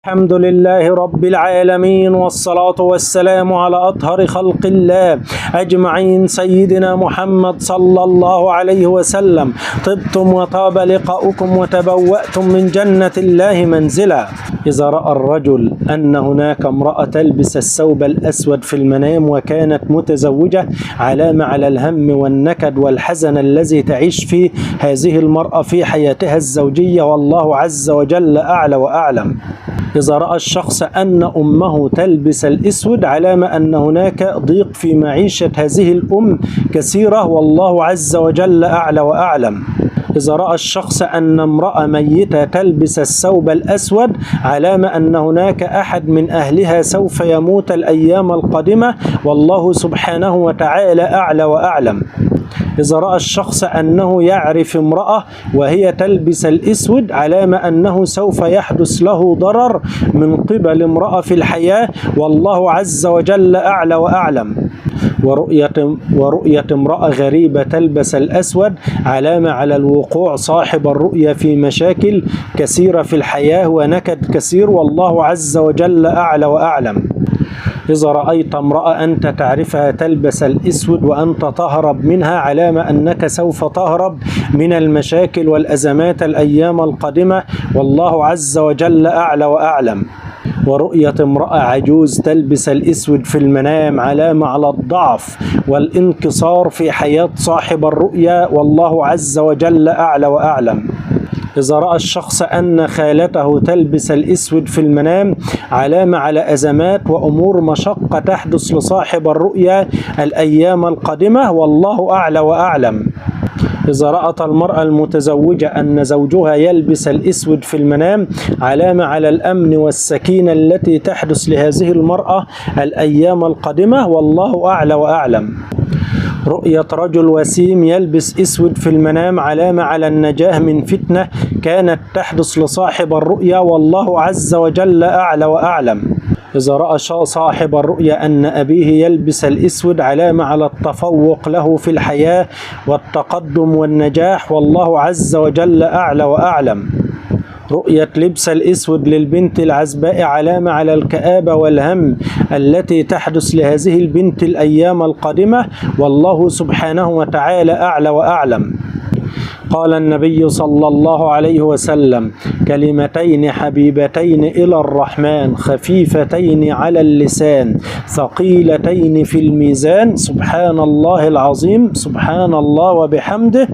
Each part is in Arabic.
الحمد لله رب العالمين، والصلاة والسلام على أطهر خلق الله أجمعين سيدنا محمد صلى الله عليه وسلم. طبتم وطاب لقاؤكم وتبوأتم من جنة الله منزلا. إذا رأى الرجل أن هناك امرأة تلبس الثوب الأسود في المنام وكانت متزوجة، علامة على الهم والنكد والحزن الذي تعيش فيه هذه المرأة في حياتها الزوجية، والله عز وجل أعلى وأعلم. إذا رأى الشخص أن أمه تلبس الأسود، علامة أن هناك ضيق في معيشة هذه الأم كثيرة، والله عز وجل أعلى وأعلم. إذا رأى الشخص أن امرأة ميتة تلبس الثوب الأسود، علامة أن هناك أحد من أهلها سوف يموت الأيام القادمة، والله سبحانه وتعالى أعلى وأعلم. إذا رأى الشخص أنه يعرف امرأة وهي تلبس الأسود، علامة أنه سوف يحدث له ضرر من قبل امرأة في الحياة، والله عز وجل أعلى وأعلم. ورؤية امرأة غريبة تلبس الأسود، علامة على الوقوع صاحب الرؤية في مشاكل كثيرة في الحياة ونكد كثير، والله عز وجل أعلى وأعلم. إذا رأيت امرأة أنت تعرفها تلبس الأسود وأنت تهرب منها، علامة أنك سوف تهرب من المشاكل والأزمات الأيام القادمة، والله عز وجل أعلى وأعلم. ورؤية امرأة عجوز تلبس الأسود في المنام، علامة على الضعف والانكسار في حياة صاحب الرؤيا، والله عز وجل أعلى وأعلم. إذا رأى الشخص أن خالته تلبس الأسود في المنام، علامة على أزمات وأمور مشقة تحدث لصاحب الرؤيا الأيام القادمة، والله أعلى وأعلم. إذا رأت المرأة المتزوجة أن زوجها يلبس الأسود في المنام، علامة على الأمن والسكينة التي تحدث لهذه المرأة الأيام القادمة، والله أعلى وأعلم. رؤية رجل وسيم يلبس أسود في المنام، علامة على النجاة من فتنة كانت تحدث لصاحب الرؤيا، والله عز وجل أعلى وأعلم. إذا رأى صاحب الرؤيا أن أبيه يلبس الأسود، علامة على التفوق له في الحياة والتقدم والنجاح، والله عز وجل أعلى وأعلم. رؤية لبس الأسود للبنت العزباء، علامة على الكآبة والهم التي تحدث لهذه البنت الأيام القادمة، والله سبحانه وتعالى أعلى وأعلم. قال النبي صلى الله عليه وسلم: كلمتين حبيبتين إلى الرحمن، خفيفتين على اللسان، ثقيلتين في الميزان، سبحان الله العظيم، سبحان الله وبحمده.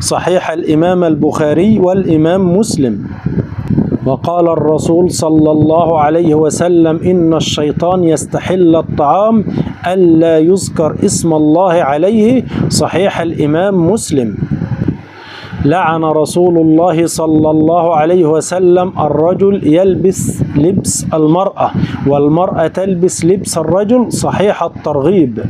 صحيح الإمام البخاري والإمام مسلم. وقال الرسول صلى الله عليه وسلم: إن الشيطان يستحل الطعام ألا يذكر اسم الله عليه. صحيح الإمام مسلم. لعن رسول الله صلى الله عليه وسلم الرجل يلبس لبس المرأة، والمرأة تلبس لبس الرجل. صحيح الترغيب.